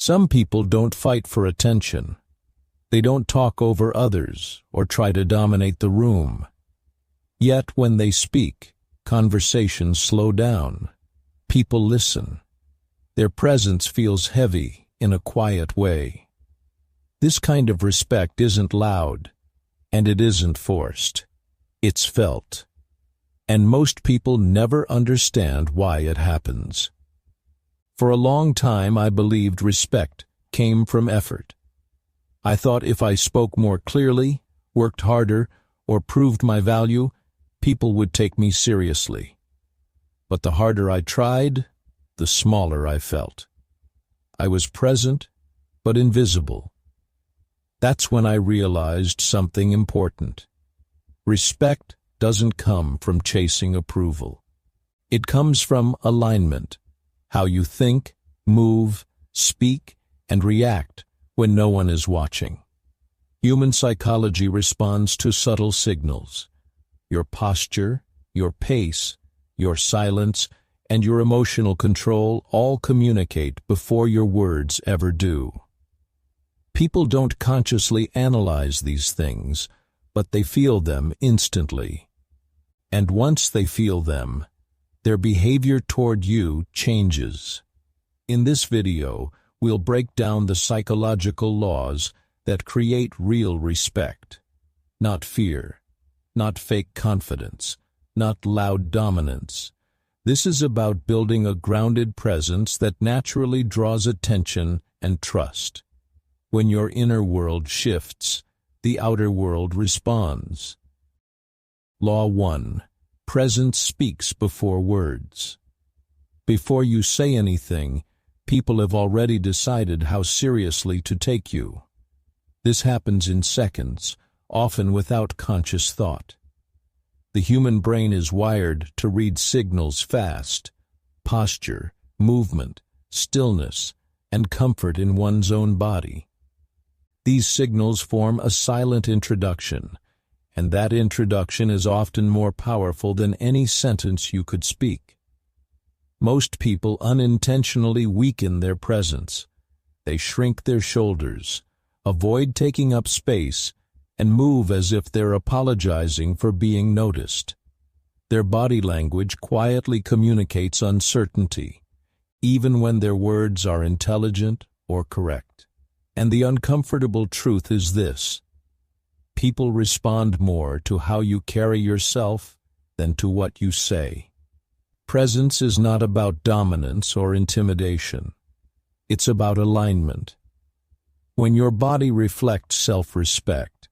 Some people don't fight for attention. They don't talk over others or try to dominate the room. Yet when they speak, conversations slow down. People listen. Their presence feels heavy in a quiet way. This kind of respect isn't loud, and it isn't forced. It's felt. And most people never understand why it happens. For a long time I believed respect came from effort. I thought if I spoke more clearly, worked harder, or proved my value, people would take me seriously. But the harder I tried, the smaller I felt. I was present, but invisible. That's when I realized something important. Respect doesn't come from chasing approval. It comes from alignment, how you think, move, speak, and react when no one is watching. Human psychology responds to subtle signals. Your posture, your pace, your silence, and your emotional control all communicate before your words ever do. People don't consciously analyze these things, but they feel them instantly. And once they feel them, their behavior toward you changes. In this video, we'll break down the psychological laws that create real respect. Not fear, not fake confidence, not loud dominance. This is about building a grounded presence that naturally draws attention and trust. When your inner world shifts, the outer world responds. Law 1. Presence speaks before words. Before you say anything, people have already decided how seriously to take you. This happens in seconds, often without conscious thought. The human brain is wired to read signals fast: posture, movement, stillness, and comfort in one's own body. These signals form a silent introduction, and that introduction is often more powerful than any sentence you could speak. Most people unintentionally weaken their presence. They shrink their shoulders, avoid taking up space, and move as if they're apologizing for being noticed. Their body language quietly communicates uncertainty, even when their words are intelligent or correct. And the uncomfortable truth is this: people respond more to how you carry yourself than to what you say. Presence is not about dominance or intimidation. It's about alignment. When your body reflects self-respect,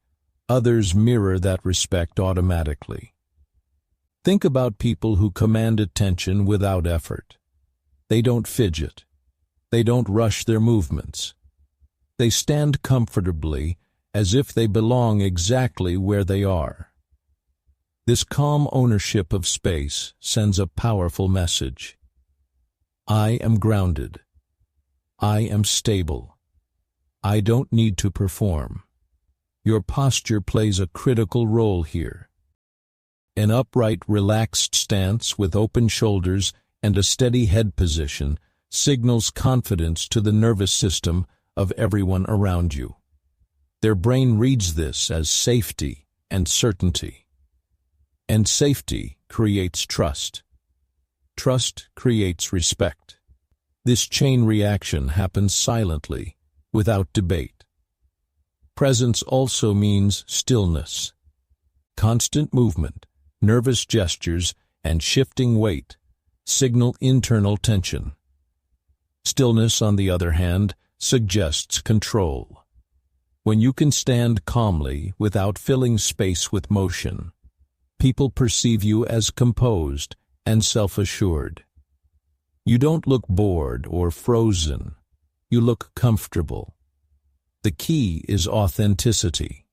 others mirror that respect automatically. Think about people who command attention without effort. They don't fidget. They don't rush their movements. They stand comfortably, as if they belong exactly where they are. This calm ownership of space sends a powerful message. I am grounded. I am stable. I don't need to perform. Your posture plays a critical role here. An upright, relaxed stance with open shoulders and a steady head position signals confidence to the nervous system of everyone around you. Their brain reads this as safety and certainty. And safety creates trust. Trust creates respect. This chain reaction happens silently, without debate. Presence also means stillness. Constant movement, nervous gestures, and shifting weight signal internal tension. Stillness, on the other hand, suggests control. When you can stand calmly without filling space with motion, people perceive you as composed and self-assured. You don't look bored or frozen. You look comfortable. The key is authenticity.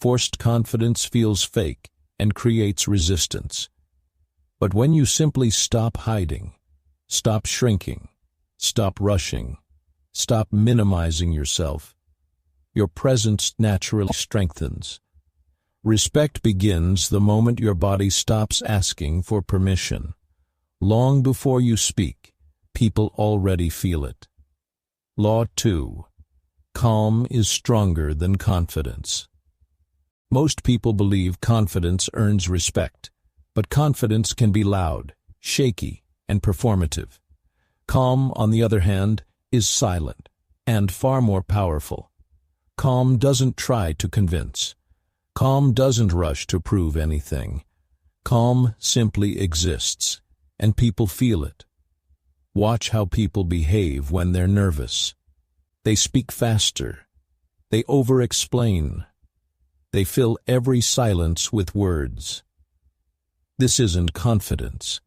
Forced confidence feels fake and creates resistance. But when you simply stop hiding, stop shrinking, stop rushing, stop minimizing yourself, your presence naturally strengthens. Respect begins the moment your body stops asking for permission. Long before you speak, people already feel it. Law 2. Calm is stronger than confidence. Most people believe confidence earns respect, but confidence can be loud, shaky, and performative. Calm, on the other hand, is silent and far more powerful. Calm doesn't try to convince. Calm doesn't rush to prove anything. Calm simply exists, and people feel it. Watch how people behave when they're nervous. They speak faster. They over-explain. They fill every silence with words. This isn't confidence.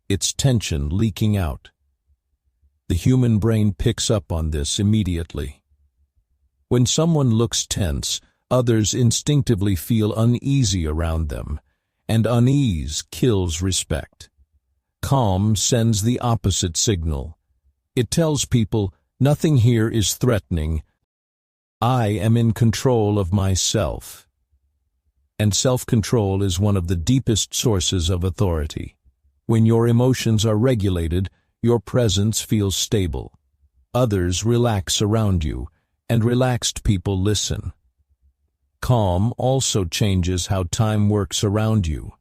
It's tension leaking out. The human brain picks up on this immediately. When someone looks tense, others instinctively feel uneasy around them, and unease kills respect. Calm sends the opposite signal. It tells people, nothing here is threatening. I am in control of myself. And self-control is one of the deepest sources of authority. When your emotions are regulated, your presence feels stable. Others relax around you, and relaxed people listen. Calm also changes how time works around you.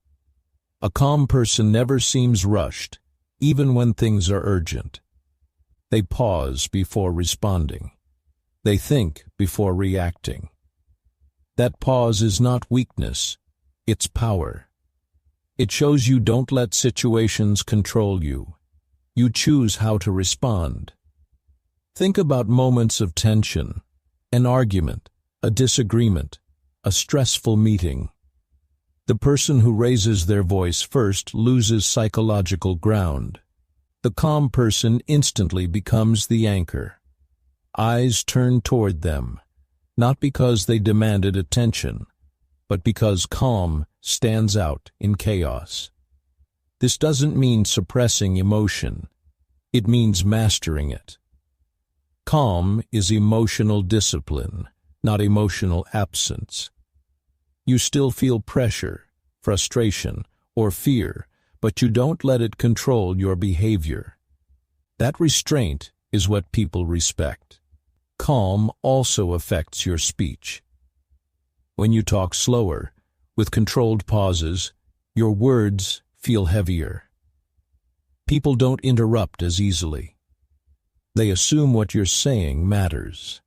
A calm person never seems rushed, even when things are urgent. They pause before responding. They think before reacting. That pause is not weakness, it's power. It shows you don't let situations control you. You choose how to respond. Think about moments of tension, an argument, a disagreement, a stressful meeting. The person who raises their voice first loses psychological ground. The calm person instantly becomes the anchor. Eyes turn toward them, not because they demanded attention, but because calm stands out in chaos. This doesn't mean suppressing emotion. It means mastering it. Calm is emotional discipline, not emotional absence. You still feel pressure, frustration, or fear, but you don't let it control your behavior. That restraint is what people respect. Calm also affects your speech. When you talk slower, with controlled pauses, your words feel heavier. People don't interrupt as easily. They assume what you're saying matters.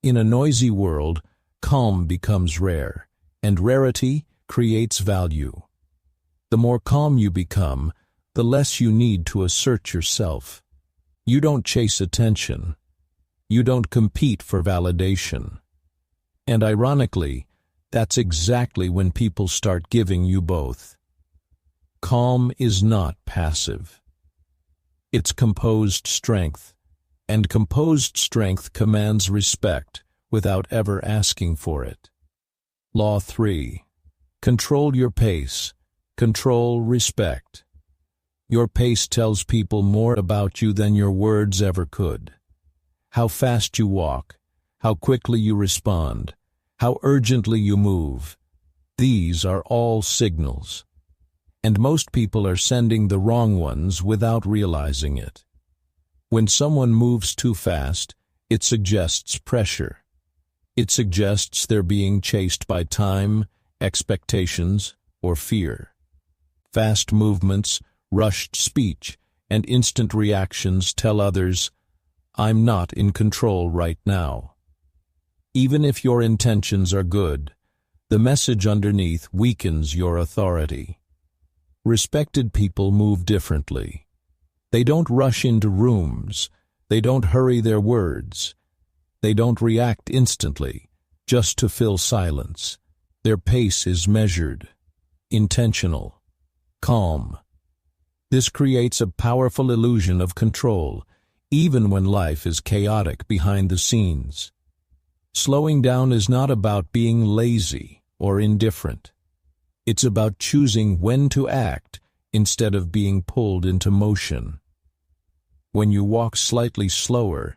In a noisy world, calm becomes rare, and rarity creates value. The more calm you become, the less you need to assert yourself. You don't chase attention. You don't compete for validation. And ironically, that's exactly when people start giving you both. Calm is not passive. It's composed strength, and composed strength commands respect without ever asking for it. Law 3. Control your pace. Control respect. Your pace tells people more about you than your words ever could. How fast you walk, how quickly you respond, how urgently you move. These are all signals. And most people are sending the wrong ones without realizing it. When someone moves too fast, it suggests pressure. It suggests they're being chased by time, expectations, or fear. Fast movements, rushed speech, and instant reactions tell others, I'm not in control right now. Even if your intentions are good, the message underneath weakens your authority. Respected people move differently. They don't rush into rooms. They don't hurry their words. They don't react instantly, just to fill silence. Their pace is measured, intentional, calm. This creates a powerful illusion of control, even when life is chaotic behind the scenes. Slowing down is not about being lazy or indifferent. It's about choosing when to act instead of being pulled into motion. When you walk slightly slower,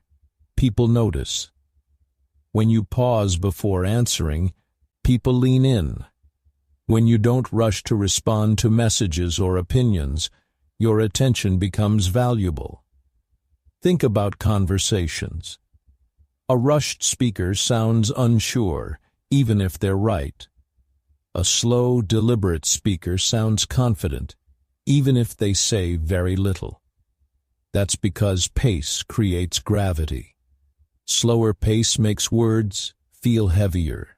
people notice. When you pause before answering, people lean in. When you don't rush to respond to messages or opinions, your attention becomes valuable. Think about conversations. A rushed speaker sounds unsure, even if they're right. A slow, deliberate speaker sounds confident, even if they say very little. That's because pace creates gravity. Slower pace makes words feel heavier.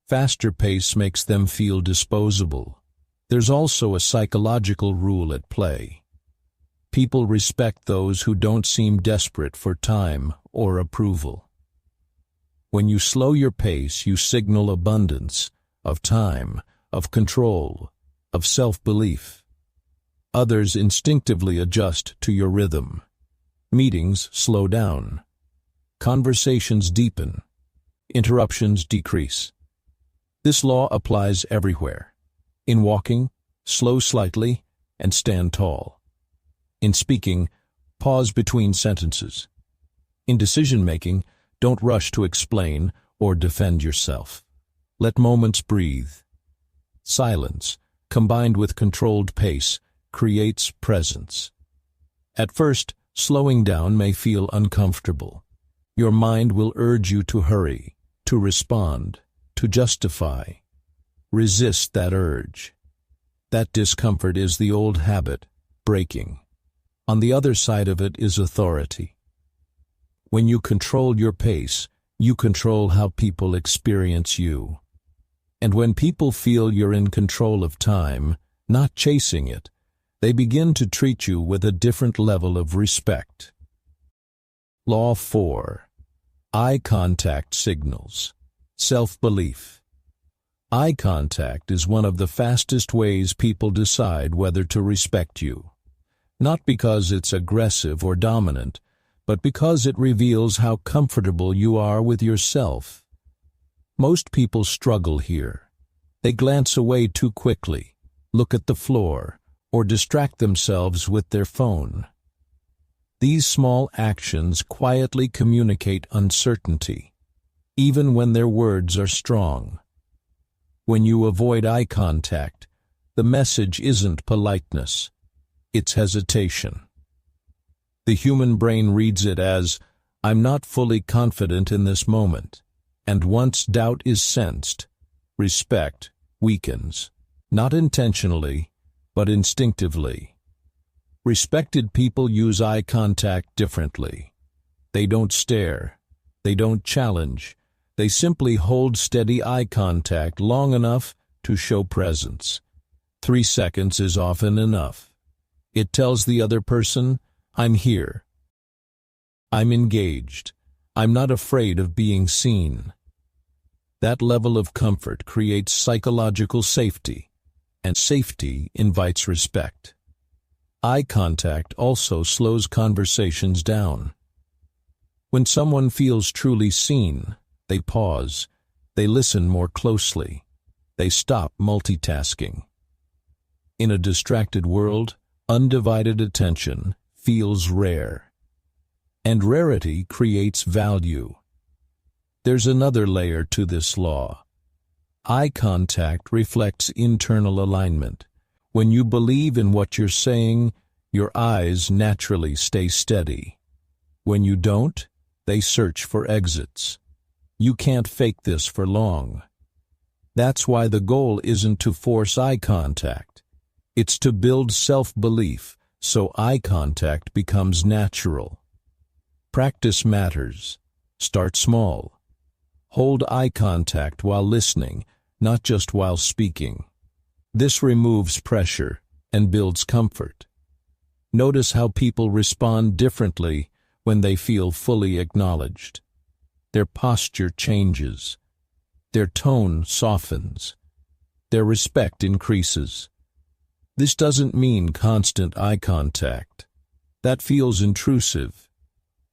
Faster pace makes them feel disposable. There's also a psychological rule at play. People respect those who don't seem desperate for time or approval. When you slow your pace, you signal abundance of time, of control, of self-belief. Others instinctively adjust to your rhythm. Meetings slow down. Conversations deepen. Interruptions decrease. This law applies everywhere. In walking, slow slightly and stand tall. In speaking, pause between sentences. In decision-making, don't rush to explain or defend yourself. Let moments breathe. Silence, combined with controlled pace, creates presence. At first, slowing down may feel uncomfortable. Your mind will urge you to hurry, to respond, to justify. Resist that urge. That discomfort is the old habit, breaking. On the other side of it is authority. When you control your pace, you control how people experience you. And when people feel you're in control of time, not chasing it, they begin to treat you with a different level of respect. Law 4. Eye contact signals. Self-belief. Eye contact is one of the fastest ways people decide whether to respect you. Not because it's aggressive or dominant, but because it reveals how comfortable you are with yourself. Most people struggle here. They glance away too quickly, look at the floor, or distract themselves with their phone. These small actions quietly communicate uncertainty, even when their words are strong. When you avoid eye contact, the message isn't politeness, it's hesitation. The human brain reads it as, "I'm not fully confident in this moment," and once doubt is sensed, respect weakens, not intentionally, but instinctively. Respected people use eye contact differently. They don't stare, they don't challenge, they simply hold steady eye contact long enough to show presence. 3 seconds is often enough. It tells the other person, "I'm here. I'm engaged. I'm not afraid of being seen." That level of comfort creates psychological safety, and safety invites respect. Eye contact also slows conversations down. When someone feels truly seen, they pause, they listen more closely, they stop multitasking. In a distracted world, undivided attention feels rare. And rarity creates value. There's another layer to this law. Eye contact reflects internal alignment. When you believe in what you're saying, your eyes naturally stay steady. When you don't, they search for exits. You can't fake this for long. That's why the goal isn't to force eye contact. It's to build self-belief so eye contact becomes natural. Practice matters. Start small. Hold eye contact while listening, not just while speaking. This removes pressure and builds comfort. Notice how people respond differently when they feel fully acknowledged. Their posture changes. Their tone softens. Their respect increases. This doesn't mean constant eye contact. That feels intrusive.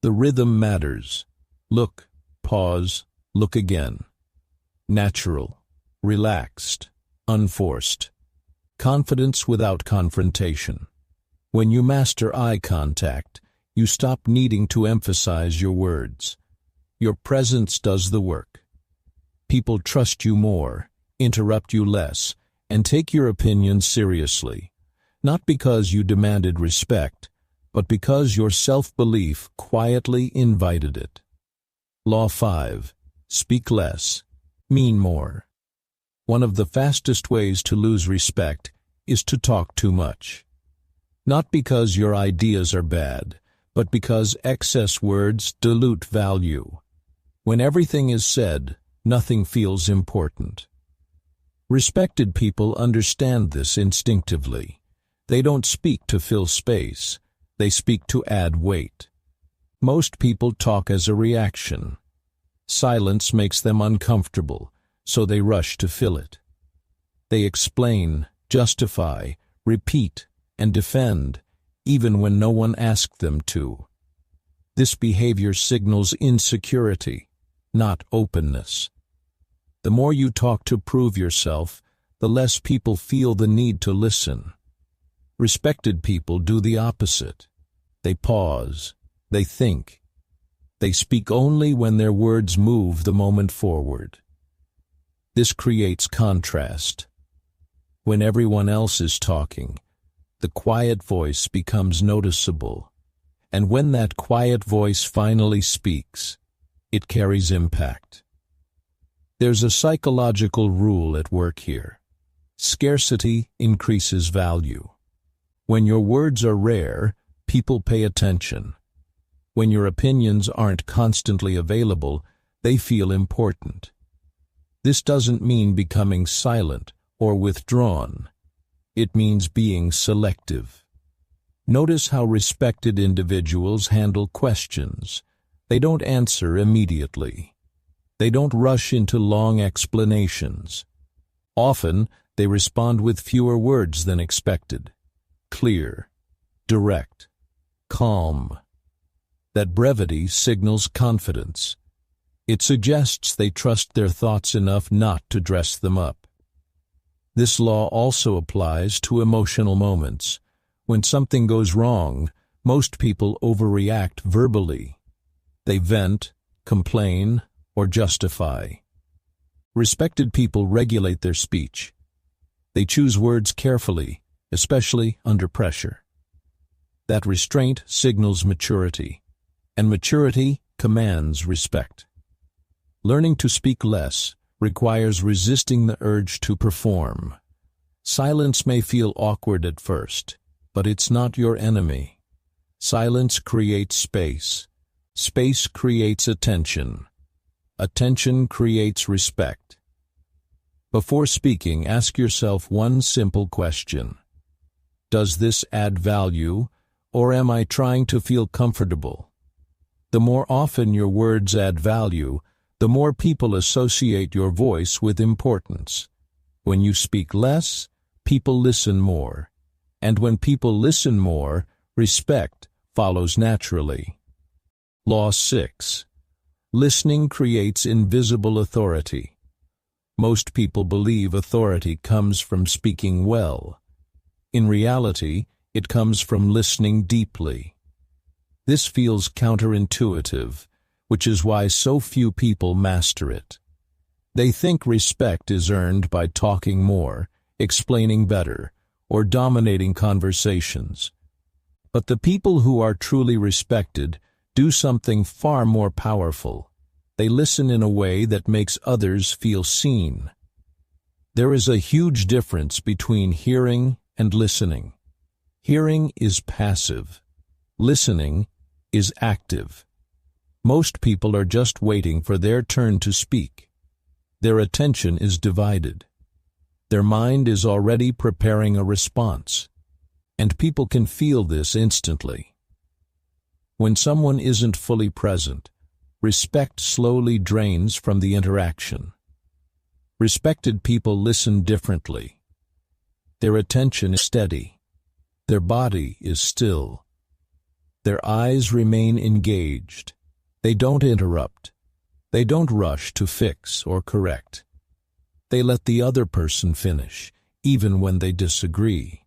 The rhythm matters. Look, pause, look again. Natural, relaxed, unforced. Confidence without confrontation. When you master eye contact, you stop needing to emphasize your words. Your presence does the work. People trust you more, interrupt you less, and take your opinion seriously, not because you demanded respect, but because your self-belief quietly invited it. Law 5. Speak less, mean more. One of the fastest ways to lose respect is to talk too much. Not because your ideas are bad, but because excess words dilute value. When everything is said, nothing feels important. Respected people understand this instinctively. They don't speak to fill space. They speak to add weight. Most people talk as a reaction. Silence makes them uncomfortable, so they rush to fill it. They explain, justify, repeat, and defend, even when no one asked them to. This behavior signals insecurity, not openness. The more you talk to prove yourself, the less people feel the need to listen. Respected people do the opposite. They pause. They think. They speak only when their words move the moment forward. This creates contrast. When everyone else is talking, the quiet voice becomes noticeable, and when that quiet voice finally speaks, it carries impact. There's a psychological rule at work here. Scarcity increases value. When your words are rare, people pay attention. When your opinions aren't constantly available, they feel important. This doesn't mean becoming silent or withdrawn. It means being selective. Notice how respected individuals handle questions. They don't answer immediately. They don't rush into long explanations. Often, they respond with fewer words than expected. Clear, direct, calm. That brevity signals confidence. It suggests they trust their thoughts enough not to dress them up. This law also applies to emotional moments. When something goes wrong, most people overreact verbally. They vent, complain, or justify. Respected people regulate their speech. They choose words carefully, especially under pressure. That restraint signals maturity, and maturity commands respect. Learning to speak less requires resisting the urge to perform. Silence may feel awkward at first, but it's not your enemy. Silence creates space. Space creates attention. Attention creates respect. Before speaking, ask yourself one simple question. Does this add value, or am I trying to feel comfortable? The more often your words add value, the more people associate your voice with importance. When you speak less, people listen more. And when people listen more, respect follows naturally. Law 6. Listening creates invisible authority. Most people believe authority comes from speaking well. In reality, it comes from listening deeply. This feels counterintuitive, which is why so few people master it. They think respect is earned by talking more, explaining better, or dominating conversations. But the people who are truly respected do something far more powerful. They listen in a way that makes others feel seen. There is a huge difference between hearing and listening. Hearing is passive. Listening is active. Most people are just waiting for their turn to speak. Their attention is divided. Their mind is already preparing a response. And people can feel this instantly. When someone isn't fully present, respect slowly drains from the interaction. Respected people listen differently. Their attention is steady. Their body is still. Their eyes remain engaged. They don't interrupt. They don't rush to fix or correct. They let the other person finish, even when they disagree.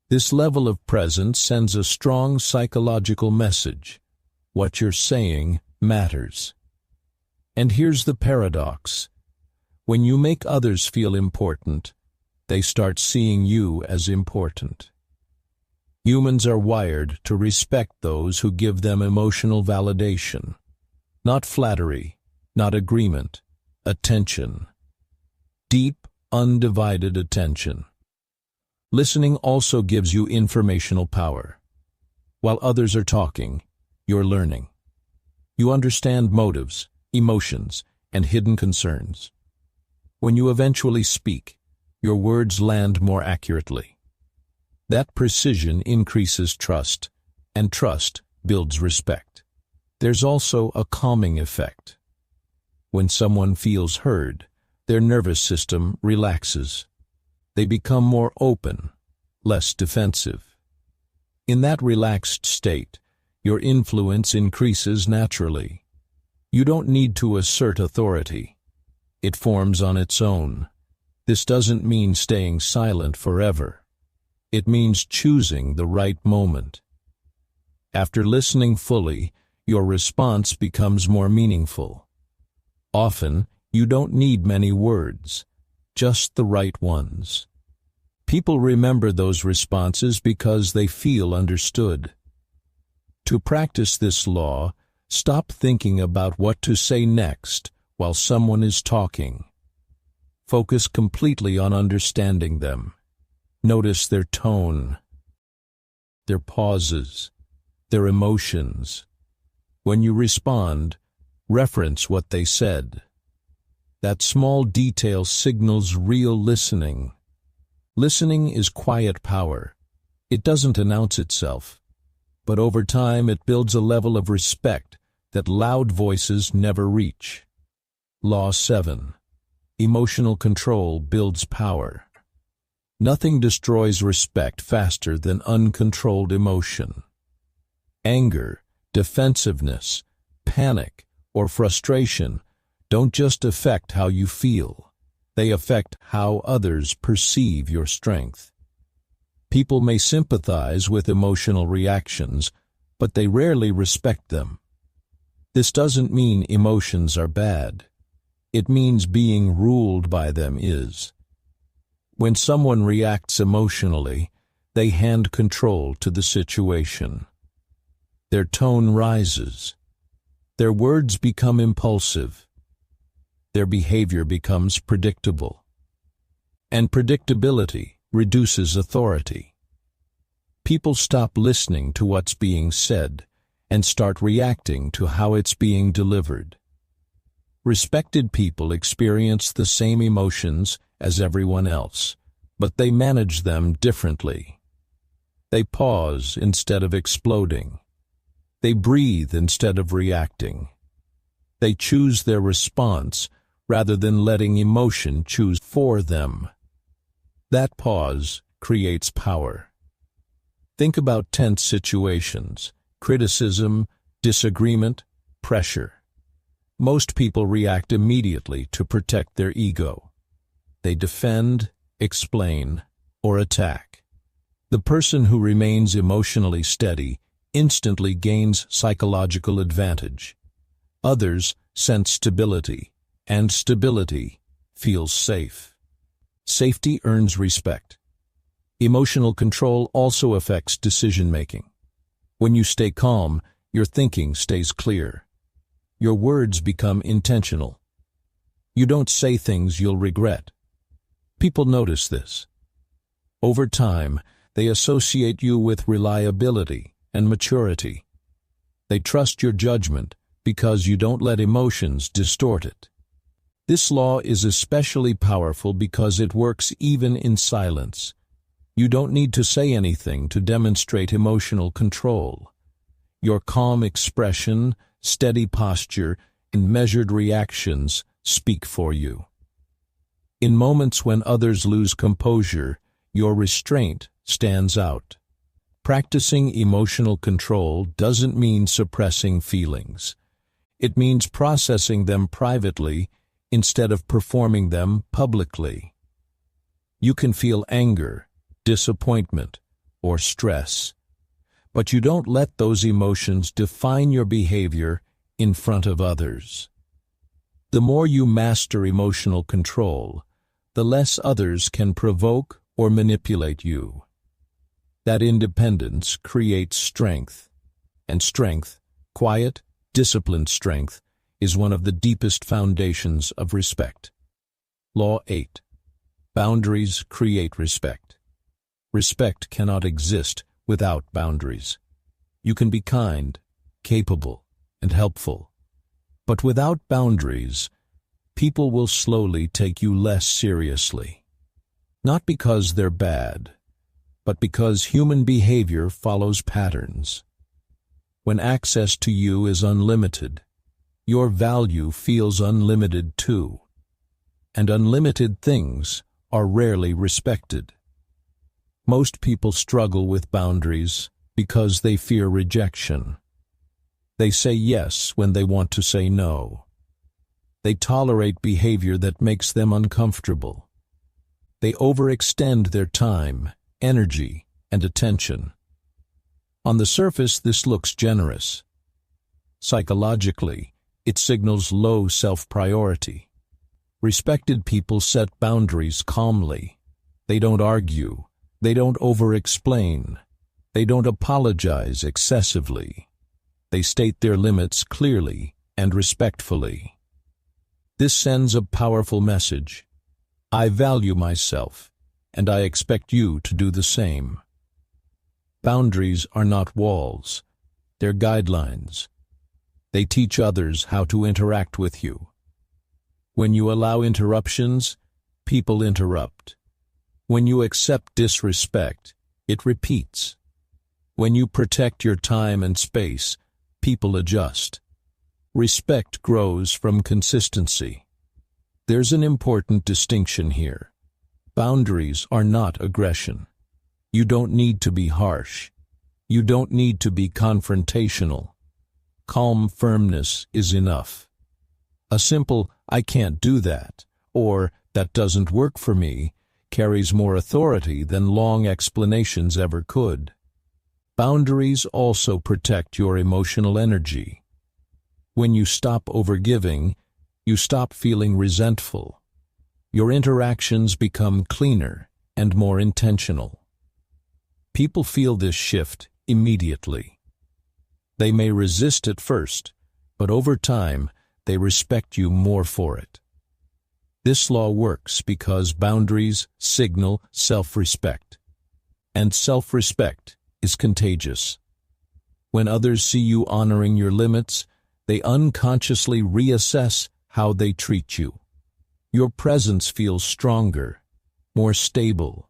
This level of presence sends a strong psychological message. What you're saying matters. And here's the paradox. When you make others feel important, they start seeing you as important. Humans are wired to respect those who give them emotional validation. Not flattery, not agreement, attention. Deep, undivided attention. Listening also gives you informational power. While others are talking, you're learning. You understand motives, emotions, and hidden concerns. When you eventually speak, your words land more accurately. That precision increases trust, and trust builds respect. There's also a calming effect. When someone feels heard, their nervous system relaxes. They become more open, less defensive. In that relaxed state, your influence increases naturally. You don't need to assert authority. It forms on its own. This doesn't mean staying silent forever. It means choosing the right moment. After listening fully, your response becomes more meaningful. Often, you don't need many words, just the right ones. People remember those responses because they feel understood. To practice this law, stop thinking about what to say next while someone is talking. Focus completely on understanding them. Notice their tone, their pauses, their emotions. When you respond, reference what they said. That small detail signals real listening. Listening is quiet power. It doesn't announce itself, but over time it builds a level of respect that loud voices never reach. Law 7. Emotional control builds power. Nothing destroys respect faster than uncontrolled emotion. Anger, defensiveness, panic, or frustration don't just affect how you feel. They affect how others perceive your strength. People may sympathize with emotional reactions, but they rarely respect them. This doesn't mean emotions are bad. It means being ruled by them is. When someone reacts emotionally, they hand control to the situation. Their tone rises. Their words become impulsive. Their behavior becomes predictable. And predictability reduces authority. People stop listening to what's being said and start reacting to how it's being delivered. Respected people experience the same emotions as everyone else, but they manage them differently. They pause instead of exploding. They breathe instead of reacting. They choose their response rather than letting emotion choose for them. That pause creates power. Think about tense situations, criticism, disagreement, pressure. Most people react immediately to protect their ego. They defend, explain, or attack. The person who remains emotionally steady instantly gains psychological advantage. Others sense stability, and stability feels safe. Safety earns respect. Emotional control also affects decision-making. When you stay calm, your thinking stays clear. Your words become intentional. You don't say things you'll regret. People notice this. Over time, they associate you with reliability and maturity. They trust your judgment because you don't let emotions distort it. This law is especially powerful because it works even in silence. You don't need to say anything to demonstrate emotional control. Your calm expression, steady posture, and measured reactions speak for you. In moments when others lose composure, your restraint stands out. Practicing emotional control doesn't mean suppressing feelings. It means processing them privately instead of performing them publicly. You can feel anger, disappointment, or stress, but you don't let those emotions define your behavior in front of others. The more you master emotional control, the less others can provoke or manipulate you. That independence creates strength, and strength, quiet, disciplined strength, is one of the deepest foundations of respect. Law 8. Boundaries create respect. Respect cannot exist without boundaries. You can be kind, capable, and helpful, but without boundaries, people will slowly take you less seriously. Not because they're bad, but because human behavior follows patterns. When access to you is unlimited, your value feels unlimited too, and unlimited things are rarely respected. Most people struggle with boundaries because they fear rejection. They say yes when they want to say no. They tolerate behavior that makes them uncomfortable. They overextend their time, energy, and attention. On the surface, this looks generous. Psychologically, it signals low self-priority. Respected people set boundaries calmly. They don't argue. They don't over-explain. They don't apologize excessively. They state their limits clearly and respectfully. This sends a powerful message. I value myself, and I expect you to do the same. Boundaries are not walls. They're guidelines. They teach others how to interact with you. When you allow interruptions, people interrupt. When you accept disrespect, it repeats. When you protect your time and space, people adjust. Respect grows from consistency. There's an important distinction here. Boundaries are not aggression. You don't need to be harsh. You don't need to be confrontational. Calm firmness is enough. A simple, "I can't do that," or "that doesn't work for me," carries more authority than long explanations ever could. Boundaries also protect your emotional energy. When you stop overgiving, you stop feeling resentful. Your interactions become cleaner and more intentional. People feel this shift immediately. They may resist at first, but over time, they respect you more for it. This law works because boundaries signal self-respect, and self-respect is contagious. When others see you honoring your limits, they unconsciously reassess how they treat you. Your presence feels stronger, more stable,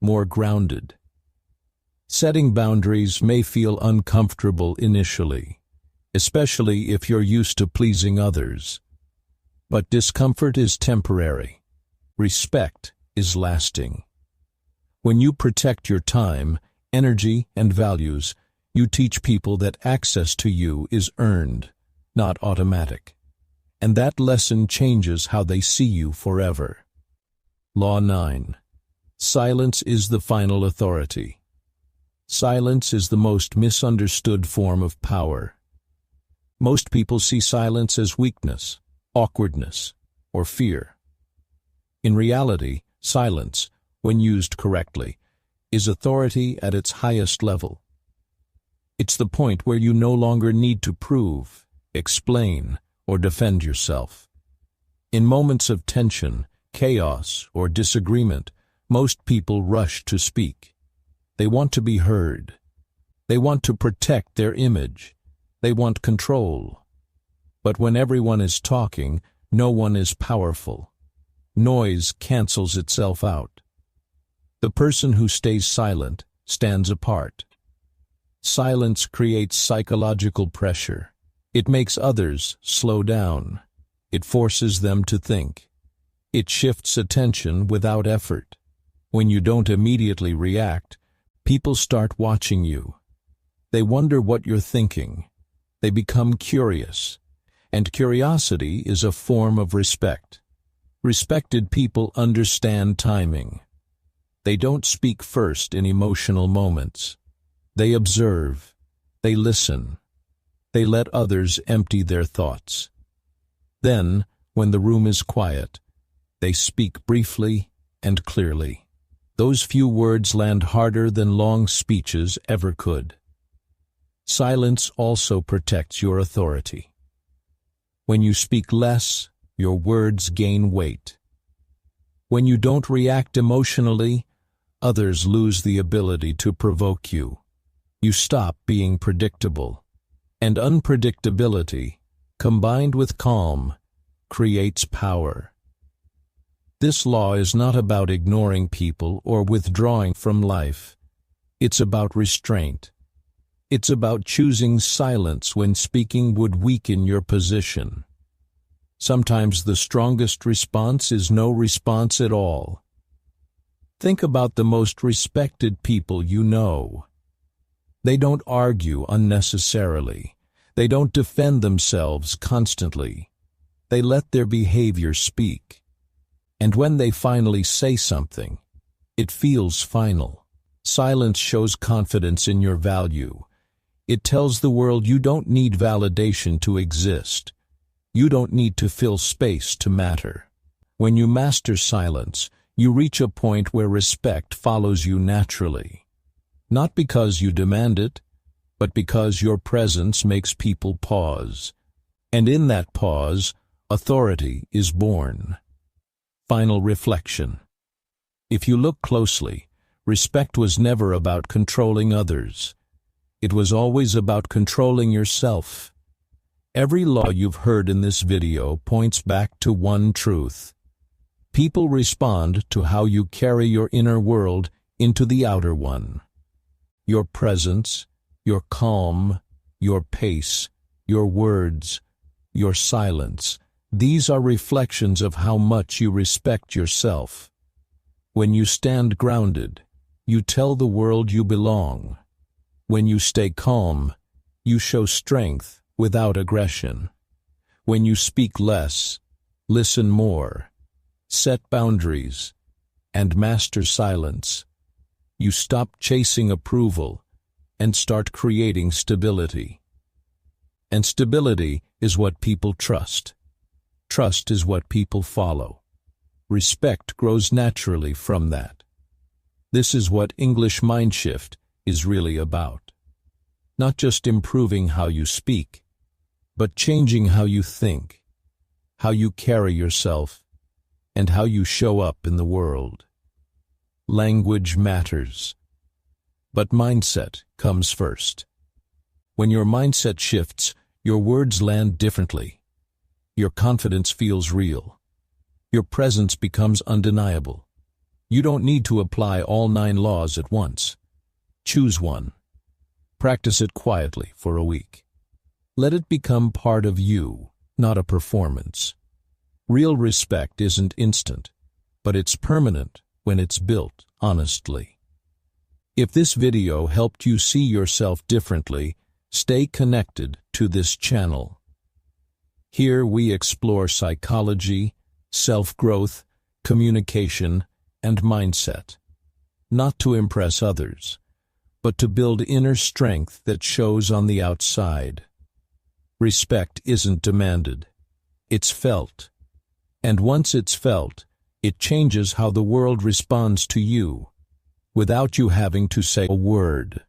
more grounded. Setting boundaries may feel uncomfortable initially, especially if you're used to pleasing others. But discomfort is temporary. Respect is lasting. When you protect your time, energy, and values, you teach people that access to you is earned, not automatic. And that lesson changes how they see you forever. Law 9. Silence is the final authority. Silence is the most misunderstood form of power. Most people see silence as weakness, awkwardness, or fear. In reality, silence, when used correctly, is authority at its highest level. It's the point where you no longer need to prove, explain, or defend yourself. In moments of tension, chaos, or disagreement, most people rush to speak. They want to be heard. They want to protect their image. They want control. But when everyone is talking, no one is powerful. Noise cancels itself out. The person who stays silent stands apart. Silence creates psychological pressure. It makes others slow down. It forces them to think. It shifts attention without effort. When you don't immediately react, people start watching you. They wonder what you're thinking. They become curious. And curiosity is a form of respect. Respected people understand timing. They don't speak first in emotional moments. They observe. They listen. They let others empty their thoughts. Then, when the room is quiet, they speak briefly and clearly. Those few words land harder than long speeches ever could. Silence also protects your authority. When you speak less, your words gain weight. When you don't react emotionally, others lose the ability to provoke you. You stop being predictable. And unpredictability, combined with calm, creates power. This law is not about ignoring people or withdrawing from life. It's about restraint. It's about choosing silence when speaking would weaken your position. Sometimes the strongest response is no response at all. Think about the most respected people you know. They don't argue unnecessarily. They don't defend themselves constantly. They let their behavior speak. And when they finally say something, it feels final. Silence shows confidence in your value. It tells the world you don't need validation to exist. You don't need to fill space to matter. When you master silence, you reach a point where respect follows you naturally. Not because you demand it, but because your presence makes people pause. And in that pause, authority is born. Final reflection. If you look closely, respect was never about controlling others. It was always about controlling yourself. Every law you've heard in this video points back to one truth. People respond to how you carry your inner world into the outer one. Your presence, your calm, your pace, your words, your silence, these are reflections of how much you respect yourself. When you stand grounded, you tell the world you belong. When you stay calm, you show strength without aggression. When you speak less, listen more, set boundaries, and master silence, you stop chasing approval and start creating stability. And stability is what people trust. Trust is what people follow. Respect grows naturally from that. This is what English Mindshift is really about. Not just improving how you speak, but changing how you think, how you carry yourself, and how you show up in the world. Language matters, but mindset comes first. When your mindset shifts, your words land differently. Your confidence feels real. Your presence becomes undeniable. You don't need to apply all 9 laws at once. Choose one. Practice it quietly for a week. Let it become part of you, not a performance. Real respect isn't instant, but it's permanent when it's built honestly. If this video helped you see yourself differently, stay connected to this channel. Here we explore psychology, self-growth, communication, and mindset. Not to impress others, but to build inner strength that shows on the outside. Respect isn't demanded. It's felt. And once it's felt, it changes how the world responds to you, without you having to say a word.